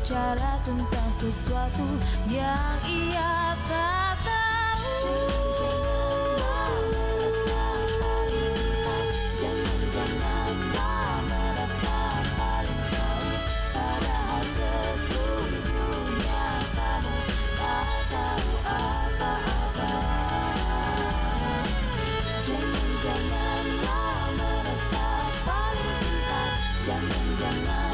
berbicara tentang sesuatu yang ia tak tahu. Janganlah merasa paling pintar, janganlah merasa paling tahu, padahal sesungguhnya kamu tak tahu apa-apa. Janganlah merasa paling pintar, janganlah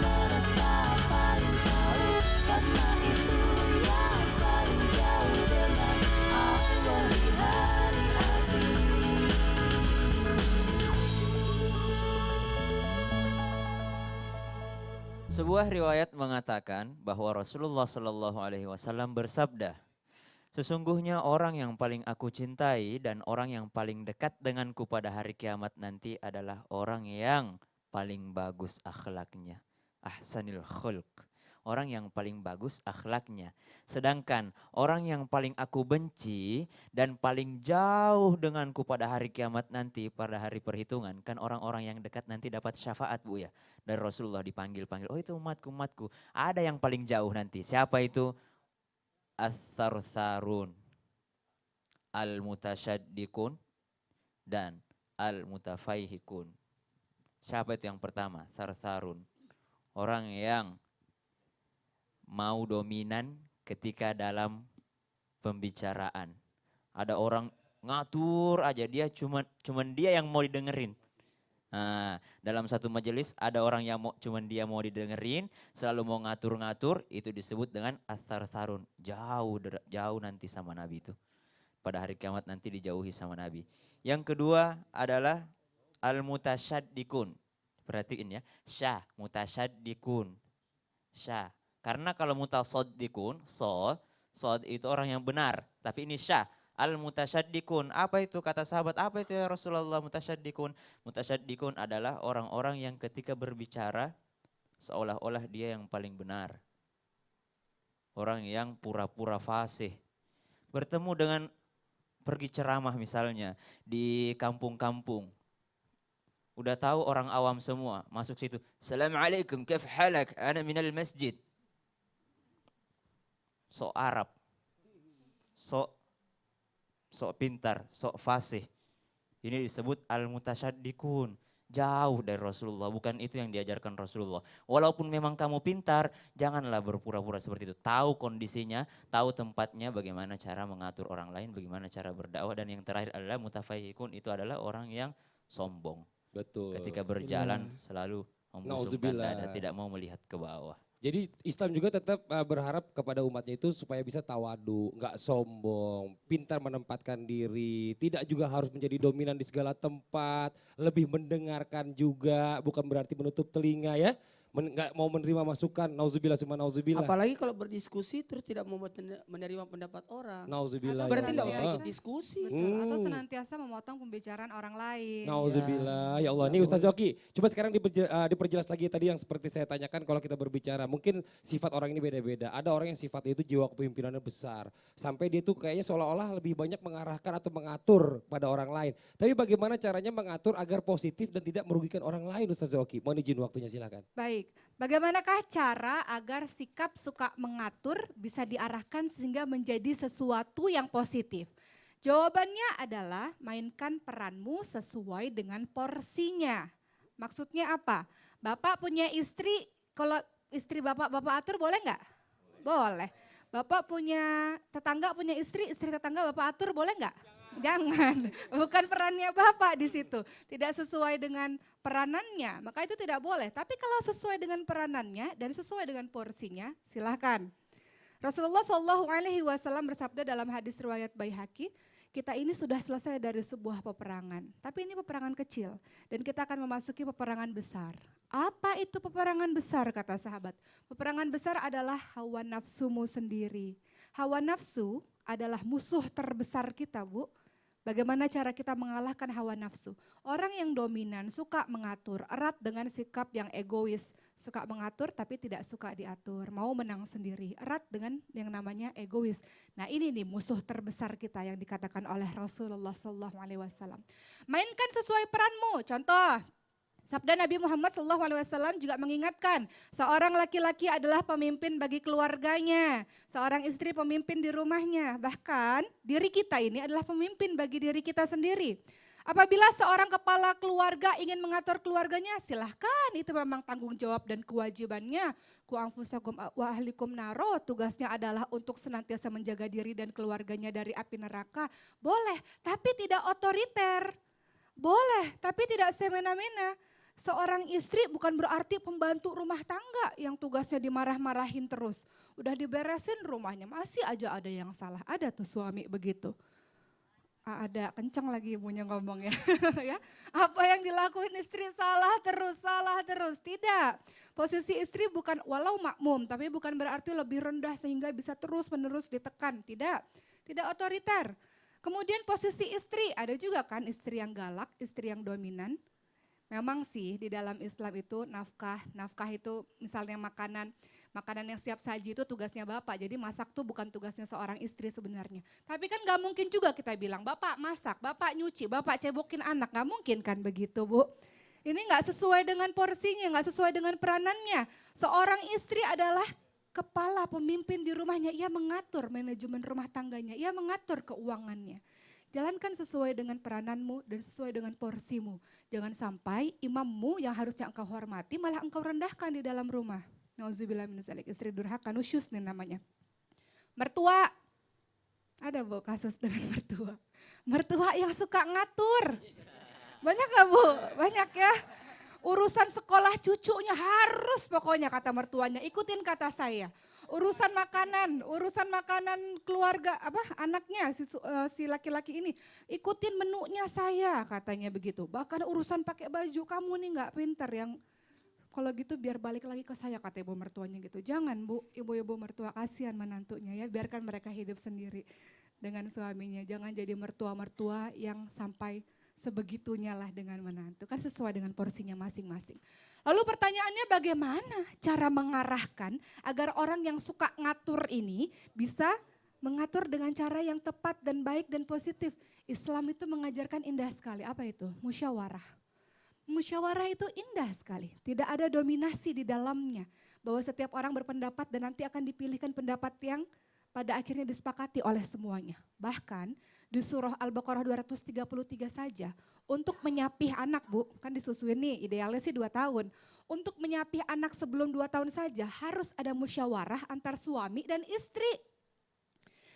merasa paling tahu, karena itu yang paling jauh dengan Allah di hari akhir. Sebuah riwayat mengatakan bahwa Rasulullah Shallallahu Alaihi Wasallam bersabda, sesungguhnya orang yang paling aku cintai dan orang yang paling dekat denganku pada hari kiamat nanti adalah orang yang paling bagus akhlaknya. Ahsanil khulq. Orang yang paling bagus akhlaknya. Sedangkan orang yang paling aku benci dan paling jauh denganku pada hari kiamat nanti, pada hari perhitungan. Kan orang-orang yang dekat nanti dapat syafaat, Bu ya. Dari Rasulullah dipanggil-panggil, oh itu umatku, umatku. Ada yang paling jauh nanti. Siapa itu? Ats-Tsartsarun, Al-Mutasyaddiqun, dan Al-Mutafaihikun. Siapa itu yang pertama? Tsarsarun. Orang yang mau dominan ketika dalam pembicaraan. Ada orang ngatur aja, dia cuman dia yang mau didengerin. Nah, dalam satu majelis ada orang yang cuman dia mau didengerin, selalu mau ngatur-ngatur, itu disebut dengan ats-tsarsarun. Jauh nanti sama Nabi itu. Pada hari kiamat nanti dijauhi sama Nabi. Yang kedua adalah al-mutasyaddiqun. Perhatiin ya, mutasyaddiqun. Karena kalau mutasaddiqun, sod itu orang yang benar, tapi ini al-mutasyaddiqun. Apa itu kata sahabat? Apa itu ya Rasulullah mutasyaddiqun? Mutasyaddiqun adalah orang-orang yang ketika berbicara seolah-olah dia yang paling benar. Orang yang pura-pura fasih. Bertemu dengan pergi ceramah misalnya di kampung-kampung. Udah tahu orang awam semua, masuk situ. Assalamualaikum, kaif halak? Ana minal masjid. Sok Arab. Sok pintar, sok fasih. Ini disebut al-mutasyaddiqun. Jauh dari Rasulullah, bukan itu yang diajarkan Rasulullah. Walaupun memang kamu pintar, janganlah berpura-pura seperti itu. Tahu kondisinya, tahu tempatnya, bagaimana cara mengatur orang lain, bagaimana cara berdakwah. Dan yang terakhir adalah mutafaihikun, itu adalah orang yang sombong. Betul. Ketika berjalan selalu membusungkan Nauzubillah. dada, tidak mau melihat ke bawah. Jadi Islam juga tetap berharap kepada umatnya itu supaya bisa tawadu, nggak sombong, pintar menempatkan diri, tidak juga harus menjadi dominan di segala tempat, lebih mendengarkan juga, bukan berarti menutup telinga ya, nggak mau menerima masukan, nauzubillah summa nauzubillah. Apalagi kalau berdiskusi terus tidak mau menerima pendapat orang. Nauzubillah. Berarti tidak ya usah Allah. ikut diskusi. Betul, atau senantiasa memotong pembicaraan orang lain. Nauzubillah, ya Allah. Ini Ustaz Zoki, coba sekarang diperjelas lagi tadi yang seperti saya tanyakan kalau kita berbicara. Mungkin sifat orang ini beda-beda. Ada orang yang sifatnya itu jiwa kepemimpinannya besar. Sampai dia tuh kayaknya seolah-olah lebih banyak mengarahkan atau mengatur pada orang lain. Tapi bagaimana caranya mengatur agar positif dan tidak merugikan orang lain Ustaz Zoki? Mohon izin waktunya silakan. Baik, bagaimanakah cara agar sikap suka mengatur bisa diarahkan sehingga menjadi sesuatu yang positif? Jawabannya adalah mainkan peranmu sesuai dengan porsinya. Maksudnya apa? Bapak punya istri, kalau istri bapak atur boleh nggak? Boleh. Bapak punya tetangga punya istri tetangga bapak atur boleh nggak? Jangan, bukan perannya bapak di situ. Tidak sesuai dengan peranannya, maka itu tidak boleh. Tapi kalau sesuai dengan peranannya dan sesuai dengan porsinya, silakan. Rasulullah SAW bersabda dalam hadis riwayat Baihaqi, kita ini sudah selesai dari sebuah peperangan, tapi ini peperangan kecil dan kita akan memasuki peperangan besar. Apa itu peperangan besar kata sahabat? Peperangan besar adalah hawa nafsumu sendiri. Hawa nafsu adalah musuh terbesar kita, Bu. Bagaimana cara kita mengalahkan hawa nafsu? Orang yang dominan suka mengatur, erat dengan sikap yang egois. Suka mengatur tapi tidak suka diatur, mau menang sendiri. Erat dengan yang namanya egois. Nah ini nih musuh terbesar kita yang dikatakan oleh Rasulullah SAW. Mainkan sesuai peranmu, contoh. Sabda Nabi Muhammad SAW juga mengingatkan, seorang laki-laki adalah pemimpin bagi keluarganya, seorang istri pemimpin di rumahnya, bahkan diri kita ini adalah pemimpin bagi diri kita sendiri. Apabila seorang kepala keluarga ingin mengatur keluarganya, silahkan, itu memang tanggung jawab dan kewajibannya. Ku anfusakum wa ahlikum naro, tugasnya adalah untuk senantiasa menjaga diri dan keluarganya dari api neraka. Boleh, tapi tidak otoriter. Boleh, tapi tidak semena-mena. Seorang istri bukan berarti pembantu rumah tangga yang tugasnya dimarah-marahin terus. Udah diberesin rumahnya, masih aja ada yang salah. Ada tuh suami begitu. Ada kenceng lagi ibunya ngomong ya. Ya. Apa yang dilakuin istri salah terus. Tidak. Posisi istri bukan walau makmum, tapi bukan berarti lebih rendah sehingga bisa terus-menerus ditekan. Tidak. Tidak otoriter. Kemudian posisi istri, ada juga kan istri yang galak, istri yang dominan. Memang sih di dalam Islam itu nafkah itu misalnya makanan yang siap saji itu tugasnya bapak. Jadi masak tuh bukan tugasnya seorang istri sebenarnya. Tapi kan gak mungkin juga kita bilang bapak masak, bapak nyuci, bapak cebokin anak. Gak mungkin kan begitu Bu. Ini gak sesuai dengan porsinya, gak sesuai dengan peranannya. Seorang istri adalah kepala pemimpin di rumahnya. Ia mengatur manajemen rumah tangganya, ia mengatur keuangannya. Jalankan sesuai dengan perananmu dan sesuai dengan porsimu. Jangan sampai imammu yang harusnya engkau hormati malah engkau rendahkan di dalam rumah. Nauzubillah min dzalik, istri durhaka, nusyus nih namanya. Mertua, ada Bu kasus dengan mertua. Mertua yang suka ngatur. Banyak gak Bu? Banyak ya. Urusan sekolah cucunya harus pokoknya kata mertuanya, ikutin kata saya. Urusan makanan keluarga anaknya si laki-laki ini ikutin menunya saya katanya begitu. Bahkan urusan pakai baju kamu nih nggak pinter yang kalau gitu biar balik lagi ke saya kata ibu mertuanya gitu. Jangan Bu, ibu-ibu mertua kasihan menantunya ya, biarkan mereka hidup sendiri dengan suaminya. Jangan jadi mertua-mertua yang sampai sebegitunya lah dengan menantu, kan sesuai dengan porsinya masing-masing. Lalu pertanyaannya bagaimana cara mengarahkan agar orang yang suka ngatur ini bisa mengatur dengan cara yang tepat dan baik dan positif. Islam itu mengajarkan indah sekali, apa itu? Musyawarah. Musyawarah itu indah sekali, tidak ada dominasi di dalamnya. Bahwa setiap orang berpendapat dan nanti akan dipilihkan pendapat yang pada akhirnya disepakati oleh semuanya. Bahkan di surah Al-Baqarah 233 saja untuk menyapih anak Bu, kan disusuin nih idealnya sih 2 tahun. Untuk menyapih anak sebelum 2 tahun saja harus ada musyawarah antar suami dan istri.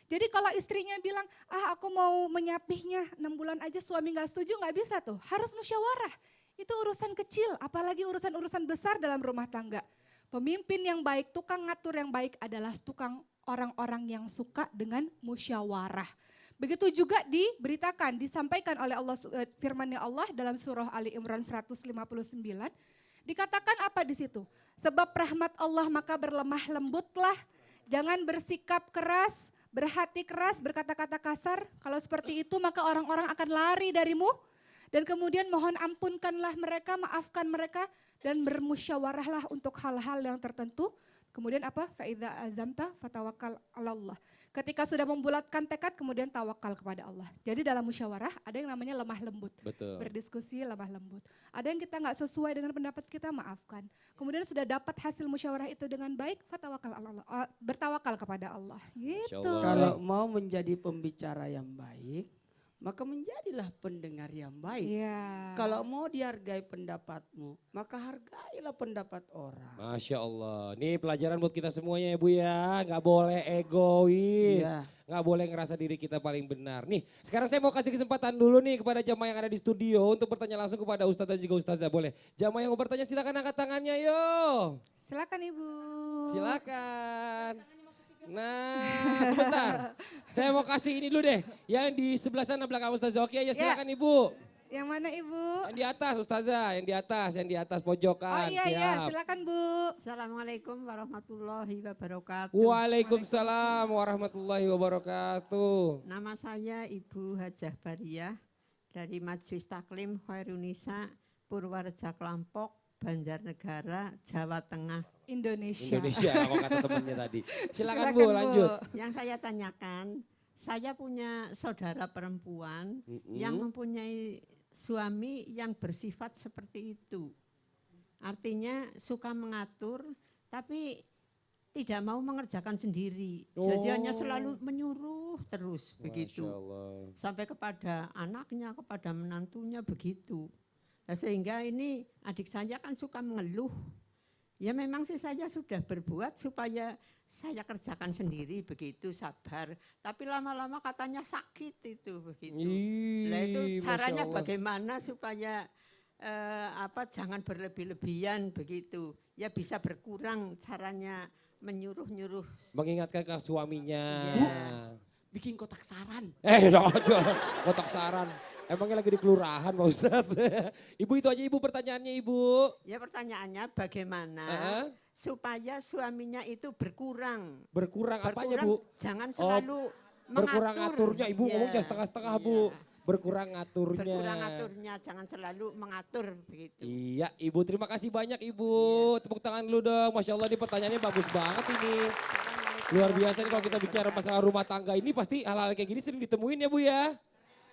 Jadi kalau istrinya bilang, aku mau menyapihnya 6 bulan aja suami gak setuju, gak bisa tuh. Harus musyawarah, itu urusan kecil apalagi urusan-urusan besar dalam rumah tangga. Pemimpin yang baik, tukang ngatur yang baik adalah tukang orang-orang yang suka dengan musyawarah. Begitu juga diberitakan, disampaikan oleh Allah, firman-Nya Allah dalam surah Ali Imran 159. Dikatakan apa di situ? Sebab rahmat Allah maka berlemah lembutlah, jangan bersikap keras, berhati keras, berkata-kata kasar. Kalau seperti itu maka orang-orang akan lari darimu. Dan kemudian mohon ampunkanlah mereka, maafkan mereka dan bermusyawarahlah untuk hal-hal yang tertentu. Kemudian apa? Fa'idza azamta fatawakkal 'alallah. Ketika sudah membulatkan tekad kemudian tawakal kepada Allah. Jadi dalam musyawarah ada yang namanya lemah lembut. Betul. Berdiskusi lemah lembut. Ada yang kita nggak sesuai dengan pendapat kita, maafkan. Kemudian sudah dapat hasil musyawarah itu dengan baik, fatawakal 'alallah, bertawakal kepada Allah. Gitu. Allah. Kalau mau menjadi pembicara yang baik, maka menjadilah pendengar yang baik. Iya. Kalau mau dihargai pendapatmu, maka hargailah pendapat orang. Masya Allah, ini pelajaran buat kita semuanya ya Bu ya, nggak boleh egois, Iya. nggak boleh ngerasa diri kita paling benar. Nih sekarang saya mau kasih kesempatan dulu nih kepada jamaah yang ada di studio untuk bertanya langsung kepada Ustadz dan juga Ustazah, boleh. Jamaah yang mau bertanya silakan angkat tangannya yo. Silakan Ibu. Silakan. Nah sebentar, saya mau kasih ini dulu deh, yang di sebelah sana belakang Ustazah, oke ya silakan Ibu. Yang mana Ibu? Yang di atas Ustazah, yang di atas pojokan, Oh iya, siap. silakan Bu. Assalamualaikum warahmatullahi wabarakatuh. Waalaikumsalam warahmatullahi wabarakatuh. Nama saya Ibu Hajah Bariyah dari Majelis Taklim Khairunisa Purwareja Klampok, Banjarnegara, Jawa Tengah. Indonesia. Kalau kata temannya tadi. Silakan Bu, lanjut. Yang saya tanyakan, saya punya saudara perempuan yang mempunyai suami yang bersifat seperti itu. Artinya suka mengatur tapi tidak mau mengerjakan sendiri. Oh. Jadi hanya selalu menyuruh terus begitu. Masya Allah. Sampai kepada anaknya, kepada menantunya begitu. Nah, sehingga ini adik saya kan suka mengeluh. Ya memang sih saya sudah berbuat supaya saya kerjakan sendiri begitu, sabar. Tapi lama-lama katanya sakit itu begitu. Nah itu Masya caranya Allah. bagaimana supaya jangan berlebih-lebihan begitu. Ya bisa berkurang caranya menyuruh-nyuruh. Mengingatkan ke suaminya. Iya. Bikin kotak saran. Kotak saran. Emangnya lagi di kelurahan Pak Ustadz? Ibu itu aja ibu pertanyaannya ibu. Ya pertanyaannya bagaimana Heeh. supaya suaminya itu berkurang. Berkurang apanya Bu? Jangan selalu Berkurang mengatur. ngaturnya, ibu Iya, ngomong jangan setengah-setengah iya. Bu. Berkurang ngaturnya. Berkurang ngaturnya, jangan selalu mengatur begitu. Iya ibu, terima kasih banyak ibu. Tepuk tangan dulu dong, Masya Allah ini pertanyaannya bagus banget ini. Luar biasa nih kalau kita bicara masalah rumah tangga ini pasti hal-hal kayak gini sering ditemuin ya Bu ya.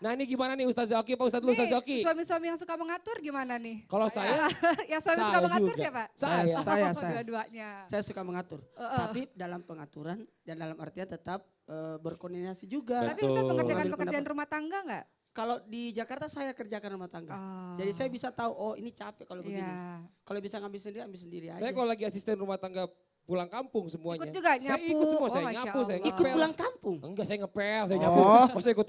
Nah ini gimana nih Ustaz Zoki, Pak Ustaz dulu Ustaz Nih, Zoki. suami-suami yang suka mengatur gimana nih? Kalau saya, Yang suami suka saya mengatur juga. siapa? Saya. Saya. Dua-duanya. Saya suka mengatur. Tapi dalam pengaturan dan dalam artian tetap berkoordinasi juga. Tapi Ustaz Betul. mengerjakan Ambil pekerjaan pendapat. rumah tangga nggak? Kalau di Jakarta saya kerjakan rumah tangga. Oh. Jadi saya bisa tahu, oh ini capek kalau begini. Iya. Kalau bisa ambil sendiri aja. saya kalau lagi asisten rumah tangga pulang kampung semuanya. Ikut juga Saya nyapu. ikut semua, Oh, saya Masya nyapu, saya Allah. Ikut ngepel. pulang kampung. Enggak, saya ngepel, saya Oh. nyapu. Masa ikut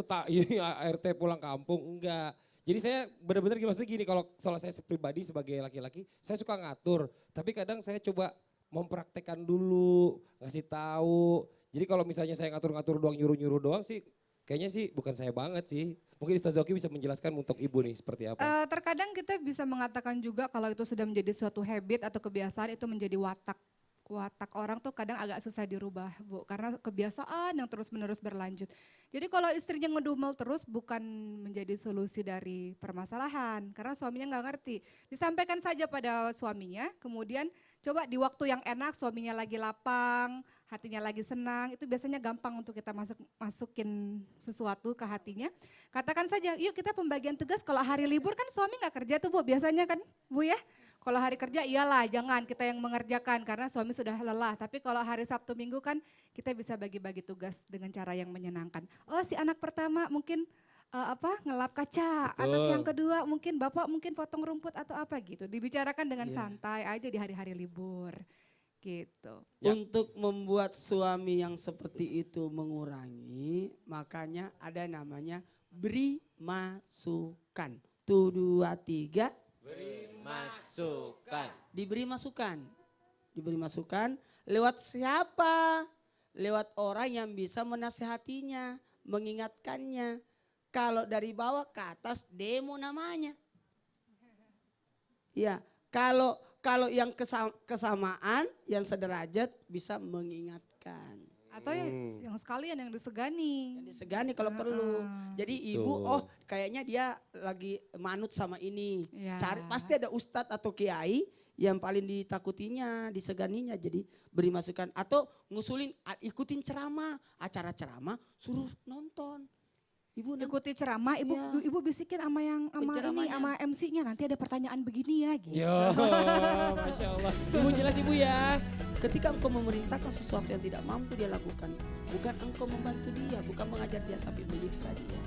RT pulang kampung, enggak. Jadi saya benar-benar maksudnya gini, kalau saya pribadi sebagai laki-laki, saya suka ngatur. Tapi kadang saya coba mempraktekkan dulu, ngasih tahu. Jadi kalau misalnya saya ngatur-ngatur doang, nyuruh-nyuruh doang sih, kayaknya sih bukan saya banget sih. Mungkin Ustaz Zoki bisa menjelaskan untuk ibu nih seperti apa. Terkadang kita bisa mengatakan juga kalau itu sudah menjadi suatu habit atau kebiasaan itu menjadi watak. Watak orang tuh kadang agak susah dirubah Bu, karena kebiasaan yang terus-menerus berlanjut. Jadi kalau istrinya ngedumel terus bukan menjadi solusi dari permasalahan, karena suaminya nggak ngerti. Disampaikan saja pada suaminya, kemudian coba di waktu yang enak suaminya lagi lapang, hatinya lagi senang, itu biasanya gampang untuk kita masukin sesuatu ke hatinya. Katakan saja, yuk kita pembagian tugas, kalau hari libur kan suami nggak kerja tuh Bu, biasanya kan Bu ya. Kalau hari kerja iyalah jangan kita yang mengerjakan karena suami sudah lelah. Tapi kalau hari Sabtu Minggu kan kita bisa bagi-bagi tugas dengan cara yang menyenangkan. Oh si anak pertama mungkin ngelap kaca, Betul. anak yang kedua mungkin bapak mungkin potong rumput atau apa gitu. Dibicarakan dengan Iya. santai aja di hari-hari libur gitu. Ya. Untuk membuat suami yang seperti itu mengurangi, makanya ada namanya beri masukan. 1, 2, 3. Masukkan. Diberi masukan. Diberi masukan lewat siapa? Lewat orang yang bisa menasehatinya, mengingatkannya. Kalau dari bawah ke atas demo namanya. Ya, kalau yang kesamaan, yang sederajat bisa mengingatkan. Atau yang sekalian yang disegani. Yang disegani kalau perlu. Jadi ibu, Betul. oh kayaknya dia lagi manut sama ini. Iya. Cari pasti ada ustadz atau kiai yang paling ditakutinya, diseganinya. Jadi beri masukan atau ngusulin, ikutin ceramah, acara ceramah, suruh nonton. Ibu nanti Ikuti ceramah, ibu bisikin sama yang sama ini Penceramahnya. sama MC-nya nanti ada pertanyaan begini ya gitu. Yo, Masya Allah. Ibu jelas ibu ya. ketika engkau memerintahkan sesuatu yang tidak mampu dia lakukan, bukan engkau membantu dia, bukan mengajar dia, tapi menyiksa dia.